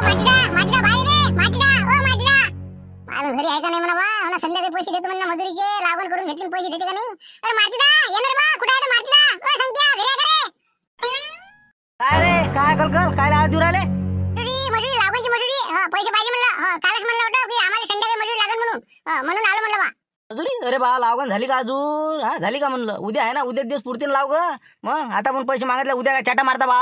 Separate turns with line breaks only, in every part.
माटला माटला बाहेर रे माटला ओ माटला आम्ही घरी आहे का नाही म्हणा बा ना संध्याकाळी पैसे देतो म्हणा मजुरीचे लागवण करून घेतली पैसे देते का नाही अरे माटला येणार बा कुठे आहे माटला ओ संख्या घरी आहे का रे
काय रे काय कलकल काय लावा दूर आले
मजुरी लागवणची मजुरी पैसे पाहिजे म्हणलं कालच म्हणलं होतं की आम्हाला संध्याकाळी मजुरी लागेल म्हणून आलो म्हणलं बा
मजुरी अरे बा लावगण झाली का अजून हा झाली का म्हणलं उद्या आहे ना उद्या दिवस पुरतील लाव ग मग आता पण पैसे मागितले उद्या काय चाटा मारता बा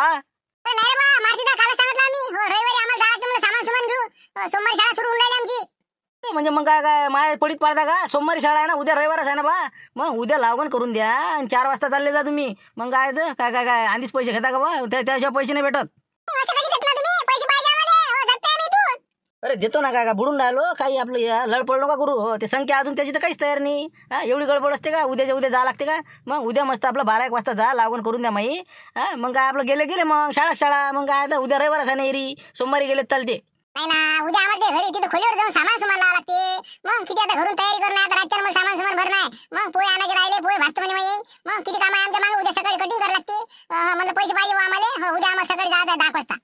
नाही रे बा मारतीदा काल सांगितलं आम्ही रविवारी आम्हाला जायचं म्हणलं सामान सुमान घेऊ सोमवारी शाळा सुरू होऊन राहिली आमची
म्हणजे मग काय काय माय पडीत पाडता का सोमवारी शाळा आहे ना उद्या रविवारच आहे ना बा मग उद्या लावगण करून द्या आणि 4 वाजता चालले जा तुम्ही मग काय काय काय काय आधीच पैसे घेता का बा त्याशिवाय पैसे नाही भेटत
असं कशी देत ना तुम्ही पैसे पाहिजे आम्हाला जगताय आम्ही इथून
अरे देतो ना काय बुडून राहिलो काही आपलं लडपड नका करू हो ते संख्या अजून त्याची तर काहीच तयार नाही हा एवढी गडबड असते का उद्याच्या उद्या जा लागते का मग उद्या मस्त आपलं 12-1 वाजता जा लागवण करून द्या माई हा मग काय आपलं गेले मग शाळा मग काय आता उद्या रविवार आहे ना एरी सोमवारी गेले चालते
नाही ना उद्या आम्हाला घरी तिथे खोलीवर जाऊन सामान सुमान लावा लागते मग किती आता घरून तयारी करून आता रातच्या मला सामान सुमान भरणं मग पोहे आणायचे राहिले पोहे भाजतो म्हणे माई मग किती काम आहे आमच्या मागे उद्या सकाळी कटिंग करावं लागते म्हणलं पैसे पाहिजे आम्हाला उद्या आम्हाला सकाळी जायचं 10 वाजता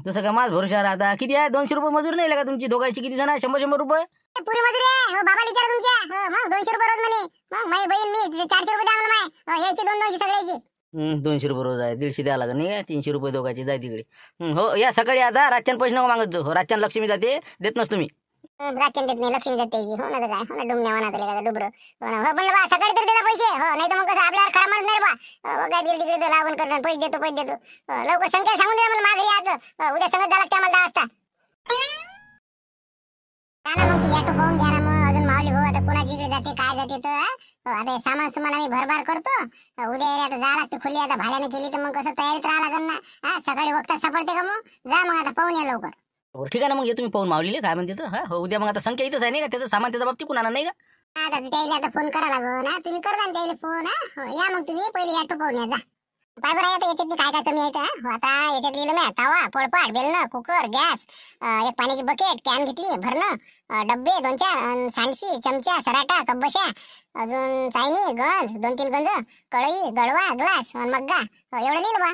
तसं का माझ भरोशा राहता किती आहे 200 रुपये मजुरी नाही का तुमची दोघांची किती जण आहे 100 रुपये
पुरी मजुरी आहे बाबाला विचारा तुमच्या मग 200 रुपये रोज म्हणे मग माझी बहीण मी 400 रुपये द्या म्हणून माय यायचे 200 सगळ्याचे
200 रुपये रोज आहे 150 द्यावं लागेल नाही 300 रुपये दोघांची जाय तिकडे हो या सकाळी आता रातच्यान पैसे नको मागत जो रातच्यान लक्ष्मी जाते देत नस तुम्ही
रातच्यान देत नाही लक्ष्मी जाते हो ना काय हो ना डुमण्या मनात डुबर हो ना म्हणलं बा सकाळी तर देता पैसे हो नाही तर मग कसं आपल्याला खरा माणूस नाही बा काय तिकडे लागून करणार पैसे देतो लवकर संख्या सांगून द्या मला माघारी आज उद्या संगत द्या लागते आम्हाला 10 वाजता मग ती ऑटो पाहून घ्या ना मग अजून माऊली भाऊ आता कोणाची इकडे जाते काय जाते तर आता सामान सुमान आम्ही भरभार करतो उद्या आता जा लागते खुली आता भाड्याने केली तर मग कसं तयारीत राहा लागेल ना हा सकाळी वक्तात सापडते का मग जा मग आता पाहून या लवकर
ठीक आहे ना मग ये तुम्ही पाहून मावलीले काय म्हणते तर हा उद्या मग आता संख्या इथंच आहे नाही का त्याचं सामान त्याच्या बाबतीत कुणाला नाही का
आता त्याला आता फोन करा लागो ना तुम्ही करता ना त्याला फोन या मग तुम्ही पहिले ऑटो पाहून या जा पाय बरं आता याच्यातली काय काय कमी आहे का आता याच्यात लिहिलं मी तवा पोळपाट बेलणं कुकर गॅस एक पाण्याची बकेट कॅन घेतली भरणं डब्बे 2-4 सांडशी चमचा सराटा कब्बशा अजून चायनी गंज 2-3 गंज कढई गडवा ग्लास मग्गा एवढं लिहिलं बा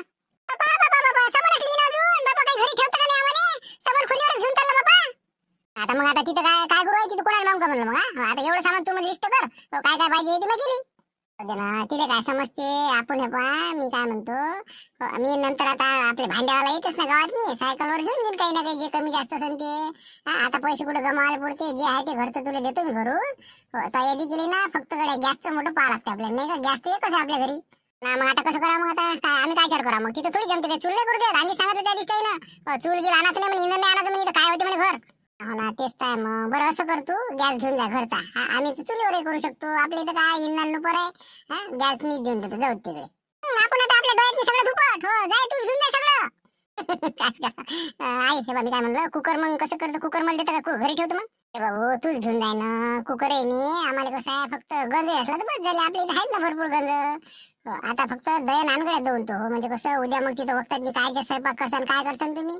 सामानच लिहिलं अजून बाबा काही घरी ठेवतं का नाही आम्हाला सामान खोलीवरच घेऊन चालला बाबा आता मग आता तिथं काय काय करू तिथं कोणाला मागू का म्हणलं मग आता एवढं सामान तू लिस्ट कर काय काय पाहिजे ते मग तिला काय समजते आपण हे पहा मी काय म्हणतो मी नंतर आता आपले भांड्यावाला येतेच ना गावात मी सायकलवर घेऊन घेईन काही ना काही जे कमी जास्त असेल ते आता पैसे कुठे गमावायला पुरते जे आहे ते घरचं तुला देतो मी भरून तयारी केली ना फक्त कडे गॅसचं मोठं पाहा लागतं आपल्याला नाही का गॅस ते कसं आपल्या घरी ना मग आता कसं करा मग आता काय आम्ही काय करा मग तिथे थोडी जमते चूल नाही करू देत आम्ही सांगत त्या दिसते ना चूल गिल आणायचं नाही म्हणजे इंधन नाही आणायचं म्हणजे काय होते म्हणे घर हो ना तेच काय मग बरं असं कर तू गॅस घेऊन जा घरचा आम्ही तर चुलीवरही करू शकतो आपल्या इथं काय इंधन नुपर आहे गॅस मी देऊन देतो जाऊ तिकडे आपण आता आपल्या डोळ्यात सगळं धुपट हो जाय तूच घेऊन जा सगळं आई हे बा मी काय म्हणलं कुकर मग कसं करतो कुकर मला देतं का घरी ठेवतो मग हे बाबू तूच घेऊन जाय ना कुकर आहे नाही आम्हाला कसं आहे फक्त गंज असला तर बस झाले आपल्या इथे आहेत ना भरपूर गंज आता फक्त दया नानगड्यात देऊन तो म्हणजे कसं उद्या मग तिथं वक्तात काय स्वयंपाक करसान काय करसान तुम्ही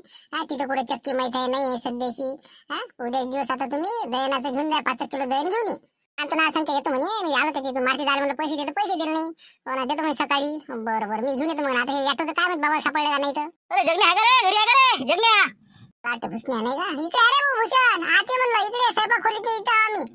तिथं कुठे चक्की माहित आहे नाही सध्याशी उद्या एक दिवस आता तुम्ही दयानाचं घेऊन जा 5 किलो दयन घेऊन ये आणि तुला संख्या येतो म्हणे मी आलो तर तिथून मारती दाल म्हणलं पैसे दिले नाही हो ना देतो म्हणजे सकाळी बरोबर मी घेऊन येतो मग आता हे ऑटोचं काय माहित बाबा सापडलं का नाही तर अरे जगण्या घरी आहे का रे जगण्या काट भुसण्या नाही का इकडे अरे भूषण आते म्हणलं इकडे स्वयंपाक खोली ते इथं आम्ही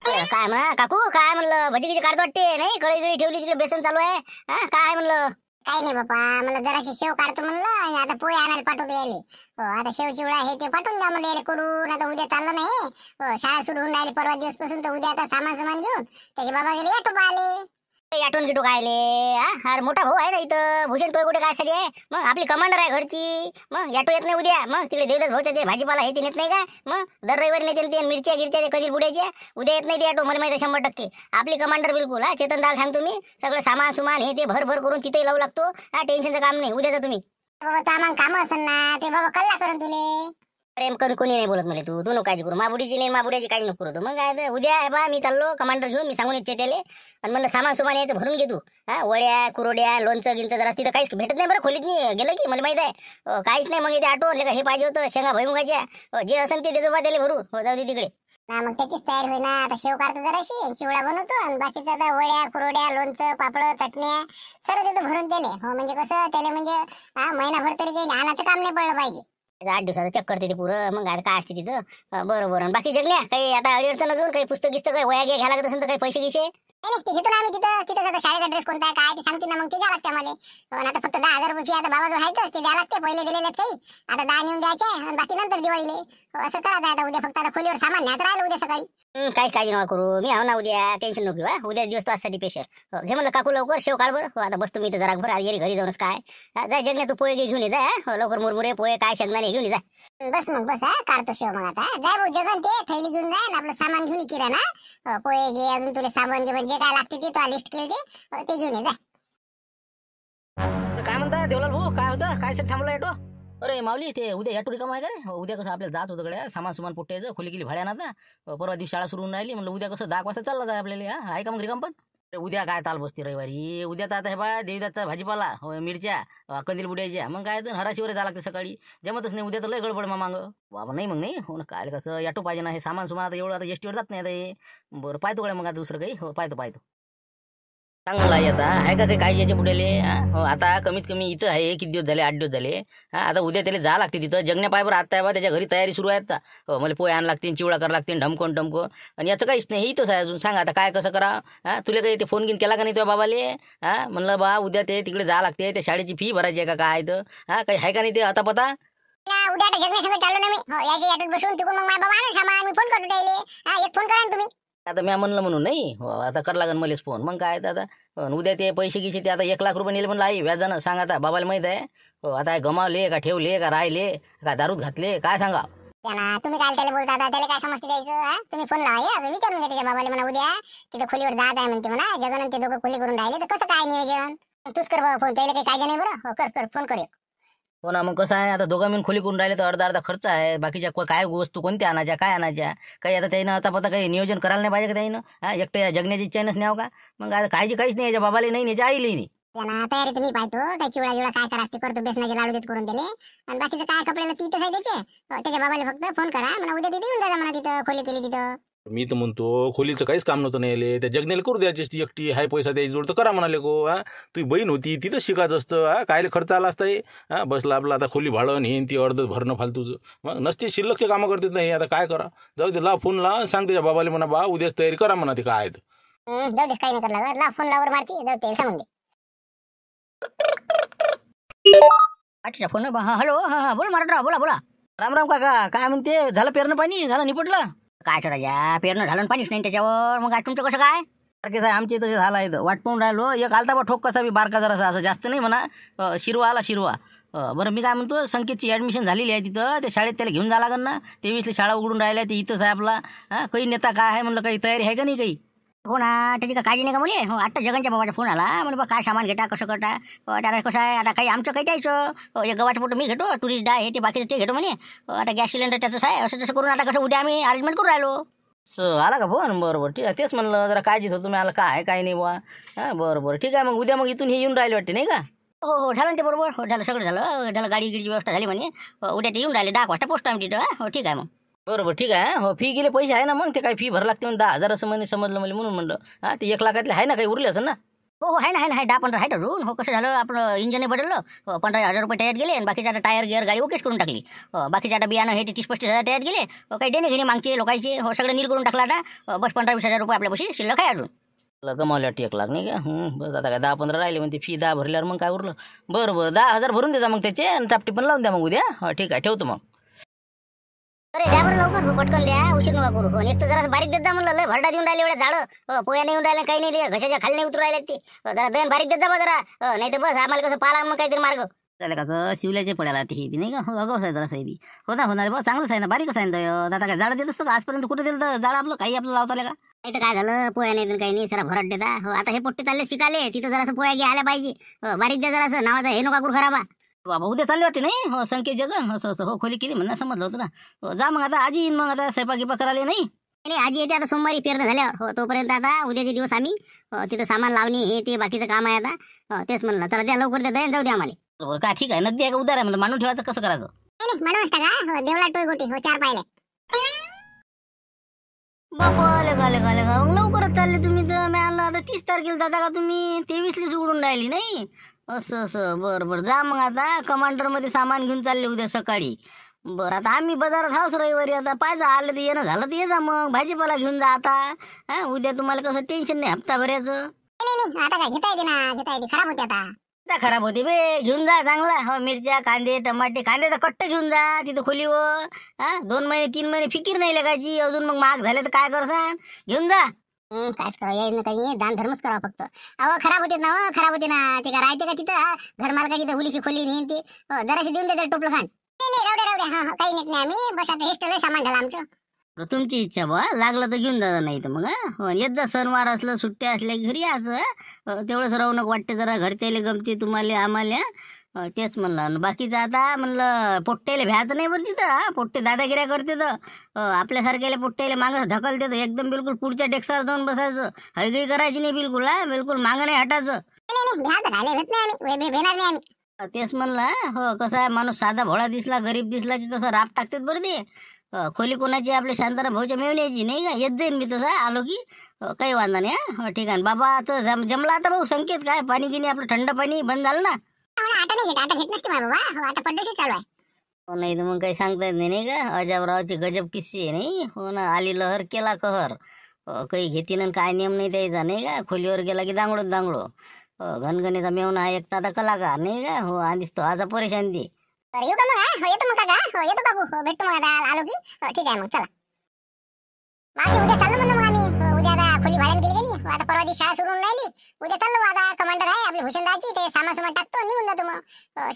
काय म्हणा काकू काय म्हणलं भजी काढत वाटते नाही कळी ठेवली तिकडे बेसन चालू आहे काय म्हणलं
काही नाही बापा मला जराशी शेव काढतो म्हणलं आणि आता पोहे आणायला पाठवतो यायले हो आता शेव चिवडा हे ते पाठवून द्या म्हणलं यायला करून आता उद्या चाललं नाही हो शाळा सुरू होऊन राहिली परवा दिवस पासून तर उद्या आता सामान घेऊन त्याचे बाबा गेले ऑटो आले
आठवण गिटू कायले अरे मोठा भाऊ आहे ना इथं भूषण टोय कुठे काय साठी आहे मग आपली कमांडर आहे घरची मग याटो येत नाही उद्या मग तिकडे देवदास भाऊच्या ते भाजीपाला हे ते नेत नाही का मग दर रविवारी नेते ते मिरच्या गिरच्या ते कधी बुड्याच्या उद्या येत नाही ते ऑटो मला माहिती 100% आपली कमांडर बिलकुल चेतन दाल सांगतो मी सगळं सामान हे ते भर करून तिथे लावू लागतो टेन्शनचं काम नाही उद्याचं तुम्ही
बाबा सामान काम असेल ना ते बाबा कल्ला करून तुले
प्रेम करून कोणी नाही बोलत मला तू नको काळजी करू माबुडीची नाही माबुड्याची काही नको करू मग काय उद्या आहे बा मी चाललो कमांडर घेऊन मी सांगून इच्छा त्याले आणि म्हणलं सामान यायचं भरून घे तू वड्या कुरोड्या लोणचं गिंचं जरा तिथं काहीच भेटत नाही बरं खोलीत नाही गेलं की मला माहित आहे काहीच नाही मग इथे आठवण हे पाहिजे होतं शेंगा भुईमुगाच्या जे असेल ते देतो बा त्याला भरून हो जाऊ दे तिकडे
ना मग त्याचीच तयारी होईना आता शेव काढतो जराशी चिवडा बनवतो आणि बाकीचं आता वड्या कुरोड्या लोणचं पापड चटण्या सर्व तिथं भरून त्याले हो म्हणजे कसं त्याला म्हणजे महिनाभर तरी काही आणायचं काम नाही पडलं पाहिजे
8 दिवसाचं चक्कर ते पुरं. मग आता काय असते तिथं? बरं बरं. बाकी जगण्या काही आता अडचण अजून काही पुस्तक गिस्तक काही वया घ्या लागत असेल तर काही पैसे गिसे?
नाही ते घेतो ना आम्ही तिथं सगळं शाळेचा ड्रेस कोणता आहे काय ते सांगतील ना, मग ते घ्या लागते आम्हाला. आता फक्त 10,000 रुपये आता बाबाजवळ आहेतच, ते द्या लागते. पहिले दिलेले आहेत काही, आता 10 नेऊन द्यायचे आणि बाकी नंतर दिवाळीले. असं करायचं आता. उद्या फक्त आता खोलीवर सामान न्यायचं राहिलं उद्या सकाळी.
काही काळजी नका करू, मी आहो ना उद्या. टेन्शन नको घेऊ. उद्या दिवस तो आजसाठी पेशर. घे म्हणलं काकू लवकर शेव काढ बरं. आता बसतो मी तर जरा बरं येरी घरी जाऊनच काय. जाय जगण्या तू पोहे घेऊन ये जा. लवकर मुरमुरे पोहे काय शेंगदाणे घेऊन ये जा.
बस मग बस काढतो शेव मग आता. जाय भाऊ जगन, ते थैली घेऊन जाय आपलं सामान घेऊन ये किराणा. पोहे घे, अजून तुला साबण जे काय लागते ते तो लिस्ट केली ते घेऊन ये जा.
काय म्हणता देवलाल भाऊ, काय होतं? काय सर थांबला येतो? अरे माऊली, ते उद्या याटो रिकामा आहे का रे? उद्या कसं आपल्याला जात होतं गड्या, सामान पोट्याचं खोली गेली भाड्यानं. आता परवा दिवशी शाळा सुरू होऊन राहिली, म्हणलं उद्या कसं 10 वाजता चालला जाय आपल्याला. आहे का मग रिकाम? पण उद्या काय ताल बसते रविवारी. उद्या तर आता हे बा देवीदासचा भाजीपाला, मिरच्या, कंदील बुड्याच्या, मग काय तर हराशीवर जा लागते सकाळी. जमतच नाही उद्या तर लय गडबड मांग बाबा. नाही मग नाही हो ना, काय कसं याटो पाहिजे ना. हे सामान आता एवढं आता एसटीवर जात नाही आता हे. बरं पाहतो गड्या मग आता दुसरं काही. हो पाहतो चांगलं आहे. आता आहे का काही काय याच्या पुढेले? हो आता कमीत कमी इथं आहे किती दिवस झाले, 8 दिवस झाले. आता उद्या त्याला जा लागते तिथं. जगण्या पाय बरं आता आहे बा त्याच्या घरी तयारी सुरू आहे आता. हो मला पोहे आण लागतील, चिवडा करा लागतील, ढमको. आणि याचं काहीच नाही, इथंच आहे अजून. सांगा आता काय कसं करा. तुला काही ते फोन घेऊन केला का नाही तुझ्या बाबाले? म्हणलं बा उद्या ते तिकडे जा लागते, त्या शाळेची फी भरायची आहे का काय तर. काही आहे का नाही ते आता पता?
उद्या आता जगण्यासंग चालू ना मी. याच्या याटोत बसून तिकडून मग माझ्या बाबा आणून सामान मी फोन करतो त्याला. एक फोन करा ना तुम्ही.
आता मी म्हणलं म्हणून नाही हो, आता कर लागन मलेच फोन. मग काय आता उद्या ते पैसे गिसे ते आता 1 लाख रुपये नेले म्हणलं आई व्याजानं. सांग आता बाबाला माहित आहे हो. आता गमावले का ठेवले का राहिले का दारूत घातले काय सांगा.
त्याला तुम्ही काय त्याला बोलता आता? त्याला काय समजते द्यायचं? तुम्ही फोन लावा विचारून घ्या त्याच्या बाबाला. म्हणा उद्या तिथं खोलीवर जात आहे म्हणते म्हणा. जगन ते दोघं खोली करून राहिले तर कसं काय नियोजन? तूच कर बाबा फोन. त्याला काही काळजी नाही बरं. हो कर फोन कर.
हो ना, मग कसं आहे आता दोघं मिळून खोली करून राहिले तर अर्धा खर्च आहे. बाकीच्या काय वस्तू कोणत्या आणायच्या काय आणायच्या काही आता त्यानं आता पता काही नियोजन करायला नाही पाहिजे का त्यानं? एकट्या जगण्याची इच्छाच न्याव का? मग आता काहीच नाही याच्या बाबाला नाही याच्या आईला नाही.
त्यांना तयारी तुम्ही पाहतो काय चिवडा काय करा ते करतो. बेसनाचे लाडू देत करून दिले आणि बाकीचं काय कपड्याला तिथंच आहे त्याचे. त्याच्या बाबाला फक्त फोन करा म्हणा उद्या तिथे येऊन जा म्हणा. तिथं खोली केली तिथं.
मी तर म्हणतो खोलीचं काहीच काम नव्हतं नाही. त्या जगण्याला करू द्यायची ती एकटी हाय पैसा द्यायची जोड तर करा म्हणाले को. तुझी बहीण होती तिथंच शिकायचं असतं. कायले खर्च आला असता हे. बसला आपलं आता खोली भाडं हे ती अर्ध भरणं फालतूचं. मग नसते शिल्लकचे कामं करतात नाही. आता काय करा. जाऊ दे, ला फोन ला सांग त्याच्या बाबाला म्हणा बा उद्याच तयारी करा म्हणा. ते काय आहेत
जाऊ दे काही नाही करला. ला फोन लावर मारती जाऊ ते सांगून दे.
अच्छा फोन हॅलो. हा बोल मराठा बोला. राम काका, काय म्हणते? झालं पेरणं पाणी? झालं निपटलं?
काय चढा पेरणं झालं पाणीच नाही त्याच्यावर. मग तुमचं कसं काय?
सारखे साहेब आमचे तसे झालं आहे. वाट पाहून राहिलो. एक आलता बा ठोक कसा बी बारका जरासा, असं जास्त नाही म्हणा. शिरवा आला शिरवा. बरं मी काय म्हणतो, संकेतची ॲडमिशन झालेली आहे तिथं. त्या शाळेत त्याला घेऊन जा लागेल ना. 23ला शाळा उघडून राहिल्या ते इथंच आहे आपला. काही नेता काय आहे म्हणलं, काही तयारी आहे का नाही काही?
हो ना, त्याची काय काळजी नाही का म्हणे. हो आता जगनच्या बाबाचा फोन आला म्हणे बा काय सामान घेता कसं करता. त्याला कसं आहे आता काही आमचं काही द्यायचं. एक गव्हाचं फोटो मी घेतो, टुरिस्ट डाय हे ते बाकीचं ते घेतो म्हणे. आता गॅस सिलेंडर त्याचंच आहे. असं तसं करून आता कसं उद्या आम्ही अरेंजमेंट करून राहिलो.
आला का फोन? बरोबर ठीक आहे. तेच म्हणलं जरा काळजीत होतो मी. आला काय काय नाही बुवा. बरोबर ठीक आहे. मग उद्या मग इथून हे येऊन राहिले वाटते नाही का?
हो झालं ते बरोबर. हो झालं सगळं झालं. गाडी गिडीची व्यवस्था झाली म्हणे. उद्या ते येऊन राहिले 10 वाजता पोचतो आम्ही तिथं. हो ठीक आहे मग.
बरोबर ठीक आहे. हो फी गेले पैसे आहे ना. मग ते काय फी भर लागते म्हणून 10,000 असं म्हणे समजलं मला म्हणून म्हणलं. ते 1 लाखातले आहे ना काही उरले असं ना?
हो आहे ना 10-15 आहे अजून. हो कसं झालं आपलं इंजन बदललं. 15,000 रुपये टयात गेले आणि बाकीचे आता टायर गिअर गाडी ओकेच करून टाकली. बाकीचे आता बियाणं हे 30-35 हजार टयात गेले. काही देणे घेणे मागचे लोकांचे हो सगळं नील करून टाकला आता. बस 15-20 हजार रुपये आपल्यापाशी शिल्लक आहे अजून.
गमावल्या 1 लाख नाही का? बस आता काय 10-15 राहिले म्हणते. फी 10 भरल्यावर मग काय उरलं. बरं 10,000 भरून देजा मग त्याचे आणि टापटी पण लावून द्या मग उद्या. हो ठीक आहे ठेवतो मग.
अरे द्या बरं लवकर. हो पटकन द्या, उशीर नका करू. हो एक तर जरा बारीक देत जा म्हणलं. लय भरडा देऊन राहिले एवढ्या झाडं. पोया नाही येऊन राहिले काही नाही. घशाच्या खाली नाही उतरू राहिले ते. जरा दन बारीक देत जा बा जरा. नाही तर बस आम्हाला कसं पाला मग काहीतरी मार्ग
त्याला कसं शिवल्याचे पडायला ती नाही का? हो अगं आहे जरा साहेबी होणार बा चांगलंच आहे ना. बारीकच आहे ना. आता काय झाडं देत असतं का आजपर्यंत? कुठे दिलं तर झाड आपलं काही आपलं लावता का?
नाही तर काय झालं पोया नाही तर काही नाही. जरा भरट देता. हो आता हे पोट्टे चालले शिकाले तिथं जरासं पोया घ्यायला पाहिजे. बारीक द्या जरासं. नावाचा हे नका करू खराबा.
बाबा उद्या चालले वाटते नाही? हो संकेत जगन असं हो खोली केली म्हणणं समजलं होतं ना. हो जा मग आता आजी येईन मग आता स्वयंपाक करायला नाही.
नाही आजी येते आता सोमवारी पेरणं झाल्यावर. हो तोपर्यंत आता उद्याचे दिवस आम्ही तिथं सामान लावणी हे ते बाकीचं काम आहे आता. तेच म्हणलं चला द्या लवकर द्या जाऊ द्या आम्हाला.
बरोबर काय ठीक आहे. नगदी आहे का उदार आहे म्हणलं मानून ठेवायचं कसं करायचं?
नाही माणूस टाका. देवला टोय गोटी हो 4 पाहिले.
बापा गाले लवकरच चालले तुम्ही तर. मी आणलं आता 30 तारखेला जाता का तुम्ही? 23ला उघडून राहिली नाही. असं बरं जा मग आता. कमांडरमध्ये सामान घेऊन चालले उद्या सकाळी. बरं आता आम्ही बाजारात हाऊस रविवारी आता पाहिजे आलं तर येणं झालं तर ये जा मग भाजीपाला घेऊन जा आता. हा उद्या तुम्हाला कसं टेन्शन नाही हप्ताभराचं.
नाही आता काय घेता येते ना, घेता येते, खराब होते आता.
खराब होते बे, घेऊन जा चांगला. हो मिरच्या कांदे टमाटे, कांद्याचा कट्ट घेऊन जा तिथं खोलीवर. हा 2 महिने 3 महिने फिकीर नाही लगायची. अजून मग महाग झाले तर काय करसान, घेऊन जा.
कायच करावं यायचं काही, दान धर्मच करावं फक्त. अहो खराब होते ना, खराब होते ना. ते का राहते का तिथं घर मालकाची तर हुलीशी खोली नाही ते. जराशी देऊन दे टोपलं खाण. नाही राहू दे. हा काही नाही आम्ही बस आता हेस्टल सामान झालं आमचं.
तुमची इच्छा बा, लागलं तर घेऊन जा, नाही तर मग येत जा. सणवार असलं सुट्ट्या असल्या घरी यायचं. तेवढंच रौनक वाटते जरा, घरच्याले गमते तुम्हाला आम्हाला. तेच म्हणलं. बाकीचं आता म्हणलं पोट्ट्याला भ्यायचं नाही बरं तिथं. पोट्टे दादागिऱ्या करते तर आपल्यासारख्याला पोट्ट्याला मागं ढकलते तर एकदम बिलकुल पुढच्या डेस्कवर जाऊन बसायचं. हयगई करायची नाही बिलकुल. बिलकुल मागं नाही हटायचं.
नाही भ्याचं खायला भेट नाही आम्ही, भेटणार नाही आम्ही.
तेच म्हणलं. हो कसं आहे, माणूस साधा भोळा दिसला गरीब दिसला की कसं राप टाकतात बरं ते. खोली कोणाची आपल्या शांताराम भाऊच्या मेवण्याची नाही का. येत जाईन मी तसं आलो की. काही वांधा नाही. हो ठीक आहे बाबा. आता जमला आता भाऊ संकेत काय पाणी गिनी आपलं थंड पाणी बंद झालं ना.
आता नाही घेत, आता घेत नसते बाबा. आता पड्डोशी चालू आहे.
हो नाही तर मग काही सांगता येत नाही का. अजाबरावची गजब किस्से आहे नाही. हो ना, आली लहर केला कहर. काही घेतीन काय नियम नाही द्यायचा नाही का. खोलीवर गेला की दांगडो. घनघणीचा मेवणा हा एकटा आता कलाकार नाही का. हो आधीच तो आज परेशान दे.
तर येऊ का मग. येतो मग काका. येतो काकू. भेटतो मग आता आलो की. ठीक आहे मग चला. मावशी उद्या चाललो म्हणून मग आम्ही. उद्या आता खोली भाड्याने केली का नाही. आता परवा दिवशी शाळा सुरू होऊन राहिली. उद्या चाललो आता. कमांडर आहे आपली भूषणदाची, ते सामान टाकतो निघून जातो मग.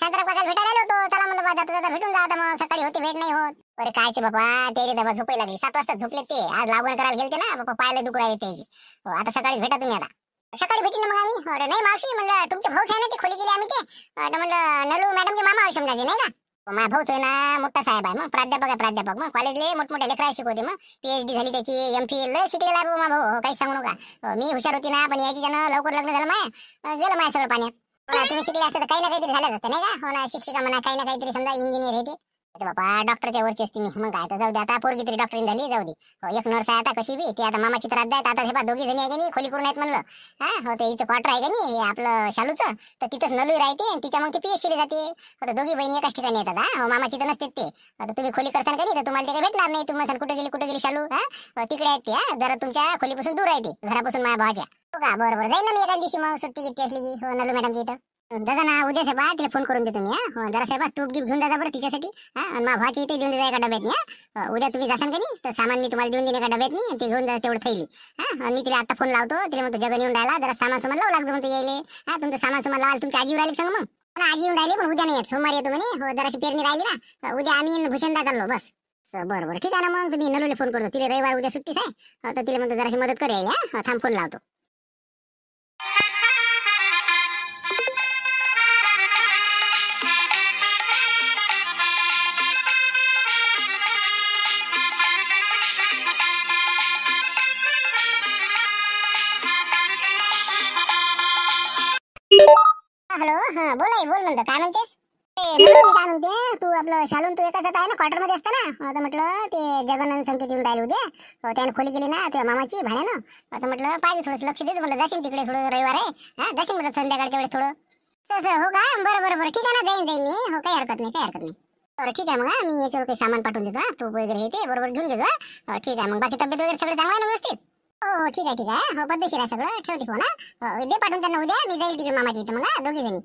शांताराम काकाला भेटायला आलो होतो. चला म्हणलं बा जाता भेटून जा. आता मग सकाळी होते भेट नाही होत. अरे कायचे बाबा, ते डबा झोपाय लागली. 7 वाजता झोपले ते. आज लागवण करायला गेलते ना बाबा, पायाला दुख राहिले त्याची. आता सकाळीच भेटा तुम्ही. आता सकाळी भेटी ना मग आम्ही. अरे नाही मावशी म्हणलं तुमचे भाऊ आहे ना, ते खोली गेली आम्ही ते. म्हणलं नलू मॅडमचे मामा आहे समजायचे नाही का. माझा भाऊ आहे ना, मोठा साहेब आहे. मग प्राध्यापक आहे प्राध्यापक. मग कॉलेजले मोठमोठ्या लेकराला शिकवते. मग PhD झाली त्याची, MPhil शिकलेला आहे बाबा भाऊ. काही सांगू नका. मी हुशार होती ना, पण याची त्यानं लवकर लग्न झालं माय. गेलं माय सगळं पाण्यात. तुम्ही शिकले असते तर काही ना काहीतरी झालंच असतं नाही का. हो ना, शिक्षिका म्हणा काही ना काहीतरी समजा इंजिनियर आहे ते. बाबा डॉक्टरच्या वरची असते मी. मग काय तर जाऊ दे आता. पोरगी तरी डॉक्टरीन झाली, जाऊ दे. एक नर्स आहे आता कशी बी. ते आता मामाची त्रास द्यायत. आता हे 2 जणी आहे का नाही, खोली करून आहेत म्हणलं. हो ते हिचं क्वार्टर आहे का नाही आपलं शालूचं, तर तिथंच नलू राहते. तिच्या मग ती PhD जाते. आता 2 बहिणी एकाच ठिकाणी येतात. हो मामाची तर नसते ते. आता तुम्ही खोली करसान का नाही तर तुम्हाला ते काही भेटणार नाही. तुम्ही कुठे गेली शालू. तिकडे आहेत ते. जरा तुमच्या खोलीपासून दूर आहे ते, घरापासून माझ्या भावाच्या. हो का बरोबर जाईल ना मी एका दिवशी मग सुट्टी गिट्टी असली की. हो नलू मॅडमची इथं जसं ना उद्या साहेबा तिला फोन करून देतो मी. जरा साहेबा तूप गिफ्ट घेऊन जा बरं तिच्यासाठी. आणि माझ्या भावाची इथे देऊन देता एका डब्यात. उद्या तुम्ही जासान का नाही तर सामान मी तुम्हाला देऊन देईन एका डब्यात नाही. ते घेऊन जा तेवढं थैली. मी तिला आता फोन लावतो. तिला म्हणतो जगन येऊन राहिला, जरा सामान लावू लागतो म्हणतो यायले. तुमचं सामान लावाल. तुमची आजी राहिली सांग मग. आजी येऊन राहिली पण उद्या नाही येत, सोमवारी येतो म्हणे. हो जराशी पेरणी राहिली ना. उद्या आम्ही भूषणदा चाललो बस. बरं ठीक आहे ना. मग तुम्ही नलूला फोन करतो. तिला रविवार उद्या सुट्टीच आहे. तर तिला म्हणतो जराशी मदत करेल. थांब फोन लावतो. हॅलो. बोल म्हणतो काय म्हणतेस. मी काय म्हणते, तू आपलं शालून तू एकाच आहे ना, क्वार्टर मध्ये असतं ना. आता म्हटलं ते जगन संकेत येऊन राहिले उद्या. त्याने खोली गेली ना तुझ्या मामाची भाड्यानं. आता म्हटलं पाहिजे थोडंसं लक्ष देच म्हणलं. जाशील तिकडे थोडं रविवार आहे. जाशील म्हटलं संध्याकाळच्या वेळेस थोडं. हो का बरं ठीक आहे ना. जाईन मी. हो काही हरकत नाही. बरं ठीक आहे मग. मी याच्यावर काही सामान पाठवून देतो. तूप वगैरे हे ते बरोबर घेऊन देतो. ठीक आहे मग. बाकी तब्येत वगैरे सगळं चांगलं आहे ना व्यवस्थित. हो ठीक आहे. हो पद्धतशीर आहे सगळं. ठेवते फोन. दे पाठवून त्यांना उद्या. मी जाईल तिकडे मामाची इथं मग 2 जणी.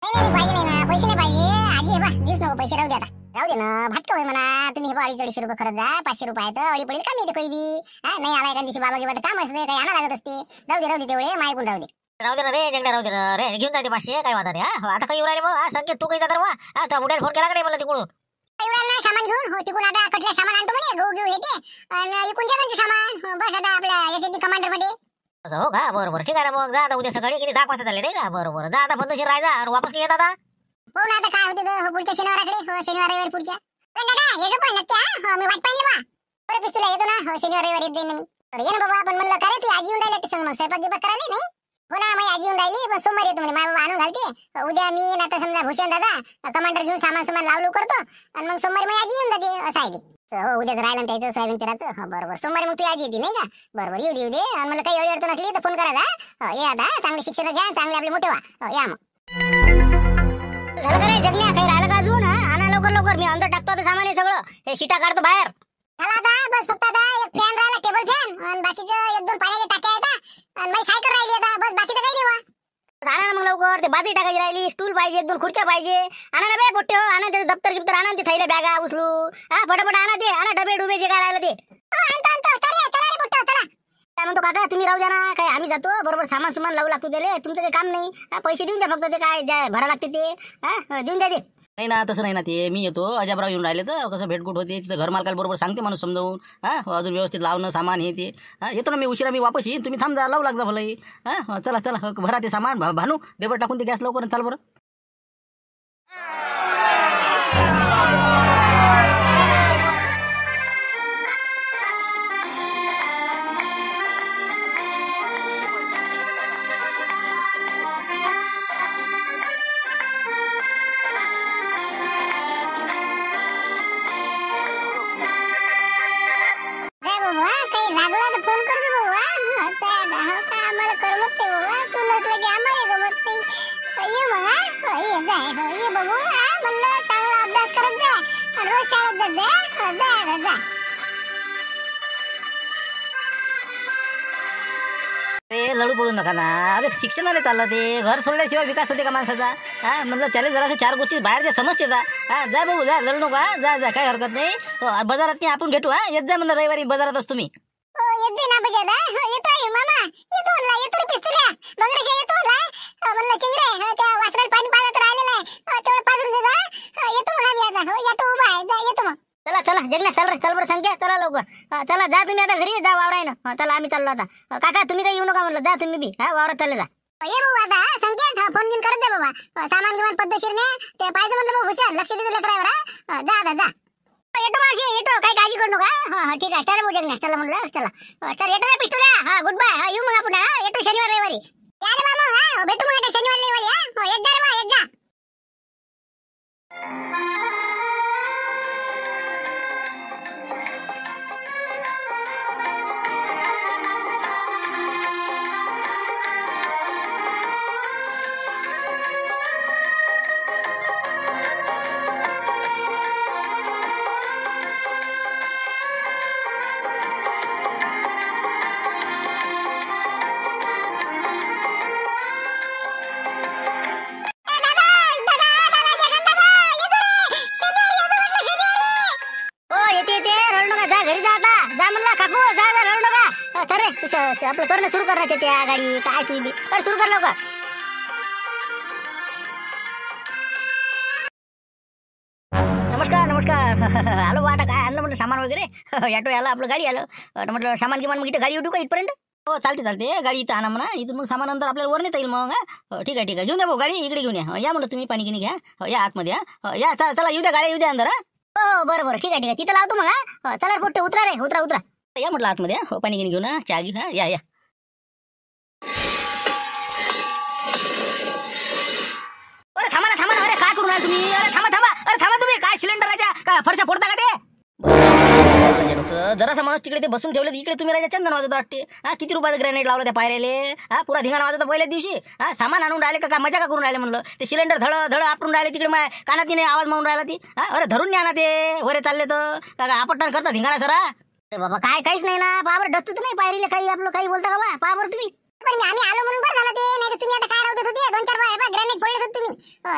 नाही पाहिजे नाही ना, पैसे नाही पाहिजे. आजी हे बा दिवस नको पैसे. राहू दे आता. राहू दे ना. भाटकं होय म्हणा. तुम्ही हे 250 रुपये खरंच जा. 500 रुपये आहेत. अडी पडेल काम येते काही बी. नाही आला एका दिवशी बाबा घेवा काम असते काही आणा लागत असते. राहू दे तेवढे मायकून राहू दे
ना रे जगड्या. राहू दे ना रे. घेऊन जाते 500 काय वादा रे. आता काही राहिले बा. संकेत तू काही जाणार बा. आता बुड्याला फोन केला का नाही मला तिकडून.
एवढ्या सामान घेऊन. हो तिकून आता कटल्या सामान आणतो म्हणे. गहू घेऊ येते आणि इकून जगांचे सामान. बस आता आपल्या याच्यात कमांडर मध्ये.
असं हो का बरोबर ठीक आहे ना. मग जा आता उद्या सकाळी किती 10 वाजता झाले नाही का. बरोबर जा आता पद्धतशीर राहायचा आणि वापस नाही येत आता.
हो ना आता काय होते पुढच्या शनिवाराकडे. हो शनिवार रविवार पुढच्या. दादा ये पण नक्की. मी वाट पाहिली बा. बरं पिस्तूला येतो ना. हो शनिवार रविवार येत जाईन मी. तर ये ना बाबा. पण म्हणलं काय रे तू आजी येऊन राहिली संग मग स्वयंपाक गिपाक करायला नाही. हो ना माझी आजी येऊन राहिली. पण सोमवारी येतो म्हणे. माझा बाबा आणून घालते. उद्या मी आता समजा भूषण दादा कमांडर घेऊन सामान लावलो करतो. आणि मग सोमवारी माझी आजी येऊन जाते. असं आहे ते. हो उद्याच राहिलं त्याचं सोयाबीन पेराचं. हो बरोबर. सोमवारी मग तू आजी येते नाही का. बरोबर येऊ दे. आणि मला काही अडचण नसली तर फोन करायचा. ये आता चांगले शिक्षण घ्या. चांगले आपले मोठे व्हा. या मग.
झालं का रे जगण्या. काही राहिलं का अजून. आणा लवकर लवकर मी अंदर टाकतो आता सामान हे सगळं हे शिटा काढतो बाहेर
चला आता बस फक्त आता एक फॅन राहिला टेबल फॅन आणि बाकीचं एक दोन पाण्याचे टाक्या आहेत आणि माझी सायकल राहिली आता बस बाकीचं काही नाही बा.
आणा ना मग लवकर ते बाजरी टाकायची राहिली स्टूल पाहिजे एक दोन खुर्च्या पाहिजे आणा ना बे पोट्टे आणा ते दप्तर गिप्तर आणा ते थैल्या बॅगा उचलू हा फटाफट आणा ते आणा डबे डुबे जे काय राहिलं ते
आणतो आणतो चला चला रे बुट्टो चला.
काय म्हणतो काका तुम्ही राहू द्या ना काय आम्ही जातो बरोबर सामान सुमान लावू लागतो त्याले तुमचं काही काम नाही पैसे देऊन द्या फक्त ते काय भरा लागते ते हा देऊन द्या ते
नाही ना तसं नाही ना ते मी येतो अजबराव येऊन राहिले तर कसं भेटकूट होते तिथं घर मालकाला बरोबर सांगते माणूस समजावून अजून व्यवस्थित लावणं सामान हे ते येतो ना मी उशिरा मी वापस येईन तुम्ही थांब जा लावू लागजा भलं चला चला भरा ते सामान भानू देवर टाकून ते गॅस लवकर चाल बरं.
काही लागला तर फोन कर दे बाबा आम्हाला करमत नाही बाबा तू नसलं की आम्हाला गमत नाही ये मग ये बाबू म्हणलं चांगला अभ्यास करत जा आणि रोज शाळेत जात जा जा.
अरे लढू पडू नका ना अरे शिक्षणाला चाललं ते घर सोडल्याशिवाय विकास होते का माणसाचा म्हणलं त्याला जरासं चार गोष्टी बाहेरच्या समजते जा भाऊ जा लढू नका जा काही हरकत नाही बाजारात नाही आपण भेटू येत जा म्हणलं रविवारी बाजारात असतो मी
येते ना बजादा येतो मामा येतो रे पिस्तुल्या बंगराच्या येतो म्हणलं चिंगरे त्या वासराला पाणी पाजत राहिलेलं आहे तेवढं पाजून दे जा येतो म्हणा मी आता येतो उभा आहे येतो मग.
चला चला जगण्या चल रे चल बरं संख्या चला लवकर चला जा तुम्ही आता घरी जा वावरायनं चला आम्ही चाललो आता काका तुम्ही काही येऊ नका म्हणलं जा तुम्ही बी वावरात चालले जा.
ये बाबा आता संकेत फोन घेऊन करत दे बाबा सामान गिमान पद्धतशीरने ते पाहिजे म्हणलं मग हुशार लक्ष दे लेकरावर जा आता जा.
येतो मावशी येतो काही काळजी करू नका ठीक आहे चला जगण्या चला म्हणलं चला येतो ना पिस्टुल्या गुड बाय येऊ मग आपण येतो शनिवार रविवारी
या रे मामा भेटू मग आता शनिवार रविवारी येत जा रे बा येत जा.
आपलं करणं सुरू करायचं त्या गाडी काय तुम्ही सुरू कर लवकर. नमस्कार आलो वाटा काय आणलं म्हटलं सामान वगैरे ऑटो आला आपलं गाडी आलं म्हटलं सामान किमान मग इथे गाडी उठू का इथपर्यंत हो चालते गाडी इथं आणा म्हणा इथून मग सामान नंतर आपल्याला वर नेता येईल मग ठीक आहे घेऊन या भाऊ गाडी इकडे घेऊन या म्हणलं तुम्ही पाणी गिनी घ्या या आतमध्ये या चला येऊ द्या गाडी येऊ द्या अंदर हो बरं ठीक आहे तिथं लावतो मग चला पोट्टे उतरा रे उतरा या म्हटलं आतमध्ये हो पाणी गिनी घेऊन चहा घेऊ या अरे थांबा ना अरे काय करून राहिले तुम्ही अरे थांबा तुम्ही काय सिलेंडरच्या काय फरशा फोडता का ते जरासा माणूस तिकडे ते बसून ठेवले इकडे तुम्ही राजा चंदन वाजवता वाटते किती रुपयाचं ग्रॅनेट लावलं त्या पायऱ्याले पुरा धिंगाणा वाजवता पहिल्या दिवशी सामान आणून राहिले का मजा का करून राहिले म्हणलं ते सिलेंडर धड आपटून राहिले तिकडे माय कानात नाही आवाज म्हणून राहिला ती अरे धरून नाही आणा ते वरे चालले तर का आपटण करता धिंगाणा सरा अरे बाबा काहीच नाही ना पावर डसतूच नाही पायरीले काही आपलं काही बोलता का पावर तुम्ही
पण आम्ही आलो म्हणून बरं झालं ते नाही तर तुम्ही आता काय राहत होते 2-4 बाय ग्रॅनेट फोडले होते तुम्ही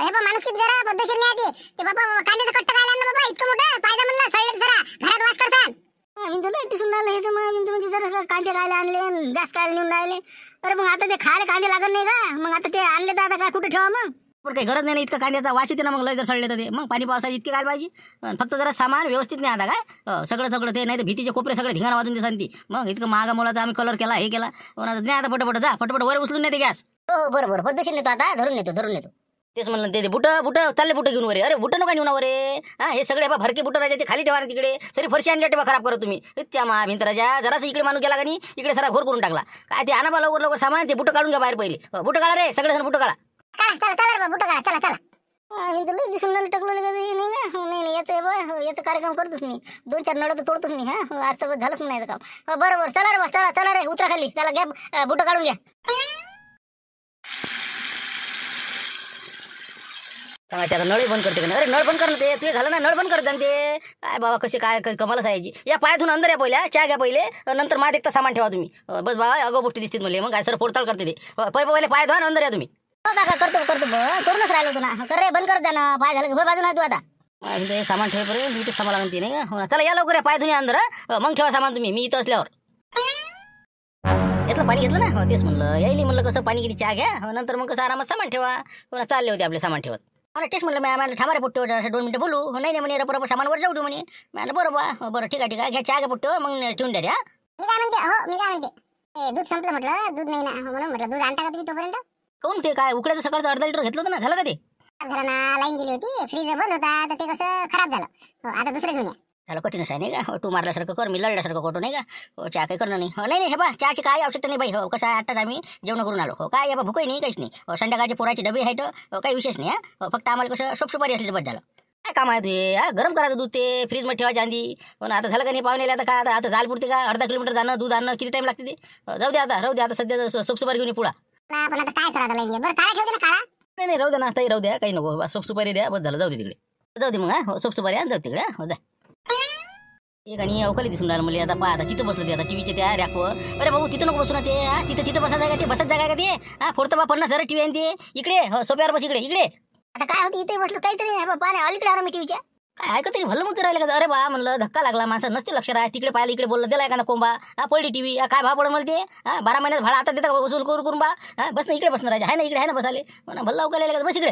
हे बा माणूस किती जरा पद्धतशीर नाही आते ते बाबा कांद्याचं कट्ट काय आणलं बाबा इतकं मोठं फायदा म्हणलं सळले जरा घरात वास करसान
मी तुला दिसून राहिलं हे तर मग म्हणजे जरा कांदे खायला आणले गॅस खायला नेऊन राहिले अरे मग आता ते खायला कांदे लागत नाही का मग आता ते आणले तर आता काय कुठे ठेवा मग पण काही गरज नाही इतकं कांद्याचा वास येते ना मग लय जर सळले तर ते मग पाणी पावसाची इतके काय पाहिजे फक्त जरा सामान व्यवस्थित नाही आता काय सगळं ते नाही तर भीतीचे कोपरे सगळे धिंगाणा वाजून देसान ती मग इतकं महागा मोलाचा आम्ही कलर केला हे केला नाही आता पटपट जा पटपट वर उचलून नेते गॅस हो बरोबर पद्धतशीर नेतो आता धरून नेतो तेच म्हणलं ते बुट चालले बुट घेऊन वरे अरे बुट नका घेऊन वरे हे सगळे भरके बुट राहायचे ते खाली ठेवा तिकडे सरी फरशी आणल्या ठेवा खराब करत तुम्ही इतक्या मा भिंतराजा जरासं इकडे माणूस गेला का नाही इकडे सारा घोर करून टाकला काय ते आणा लवकर सामान ते बुट काढून घ्या बाहेर पहिले बुट काढा रे सगळे बुट काढा
चला बुट काढा चला
दिसून टाकलं नाही याचा कार्यक्रम करतोच मी 2-4 नळ तर तोडतोच मी आज तर झालंच म्हणायचं काम बरोबर चला रे उतरा खाली चला घ्या बुट काढून घ्या
त्याचा नळ बंद करते का? अरे नळ बंद करणं ते झालं ना, नळ बंद करत जाण ते. काय बाबा कसे काय कमालच यायची. या पाय धुवून अंदर या पहिल्या, चहा घ्या पहिले, नंतर माझं एकटा सामान ठेवा तुम्ही. बस बाबा अगो गोष्टी दिसतील मला. मग काय सर फोडताळ करते ते. पहिले पाय धुवा अंदर या तुम्ही.
हो काका करतो करूनच राहिलो तू ना. कर रे बंद करत जा ना. पाय झालं की बाजू नाही तू आता.
ते सामान ठेवेपर्यंत इथे सामान लागते नाही का? हो ना, चला या लवकर या, पाय धुणे अंदर. मग ठेवा सामान तुम्ही, मी इथं असल्यावर. घेतलं पाणी घेतलं ना. हो तेच म्हणलं यायली, म्हणलं कसं पाणी किती चहा घ्या, नंतर मग कसं आरामात सामान ठेवा. हो ना, चालले होते आपले सामान ठेवत. मला टेस्ट म्हणलं मॅम थांबा पुट्टो 2 मिनिटं बोलू. नाही नाही म्हणे बरोबर सामानवर जाऊ दे म्हणे. मॅम बरोबर बरं ठीक आहे घ्या चहा घ्या पुट्टो, मग ठेवून द्या.
मी काय म्हणते मी काय म्हणते दूध संपलं म्हटलं, दूध नाही ना म्हणून म्हटलं दूध आणता का तुम्ही तोपर्यंत.
काऊन ते काय उकड्याचं सकाळचं अर्धा लिटर घेतलं होतं ना, झालं का ते?
खराब झालं ना, लाईन गेली होती, फ्रीज बंद होता तर ते कसं खराब झालं. आता दुसरं घेऊन या.
झालं कठीणच आहे नाही का? तू मारल्यासारखं कर, मी लढल्यासारखं करतो नाही का? हो चहा काही करणं नाही. हो नाही हे बा चहाची काय आवश्यकता नाही बाई. हो कसं आहे आत्ताच आम्ही जेवण करून आलो. हो काय बा भूकही नाही काहीच नाही. हो संध्याकाळचे पोराचे डबे आहेत. काही विशेष नाही. हो फक्त आम्हाला कसं सोपसुपारी असली तर बस झालं. काय काम आहे तुझे? गरम करायचं दूध ते फ्रीजमध्ये ठेवायची आधी. हो ना, आता झालं का नाही पाहुणे आता काय आता झाल पुरते का? अर्धा किलोमीटर जाणं दूध आणणं किती टाइम लागते ते? जाऊ दे आता, राहू दे आता सध्या सोपसुपारी घेऊन पुढा.
पण आता काय करा लाईन बरं काळा ठेवते ना काळा.
नाही राहू दे ना, ताई राहू द्या, काही नको सोपसुपारी द्या, बस झालं. जाऊ दे तिकडे, जाऊ दे मग. हो सोपसुपारी आण, जाऊ तिकडे. हो जा. एक आणि अवकाली दिसून राहिलं मला. आता पहा आता तिथं बसलं ते आता टीव्हीच्या त्या रॅकवर. अरे भाऊ तिथं नको बसू ना ते. तिथं बसायचं आहे का ते? बसत जागा का ते? फोडतं बा 50,000 टीव्ही आहे ते. इकडे हो सोप्यावर बस, इकडे.
आता काय होती इथे बसलो काहीतरी नाही पाणी अलीकडे आलो मी टीव्हीच्या.
काय ऐकत तरी भलं मग राहिलं का? अरे बा म्हणलं धक्का लागला, माणसं नसते लक्ष राहा. तिकडे पाहिलं इकडे बोललं, दिला एखादा कोंबा पडली टीव्ही. काय भाव पडेल मला ते? 12 महिन्यात भाडा आता देता वसूल करून बा. बस ना इकडे बसणार आहे ना, इकडे आहे ना बसाले. भल्ला उकायला बस इकडे.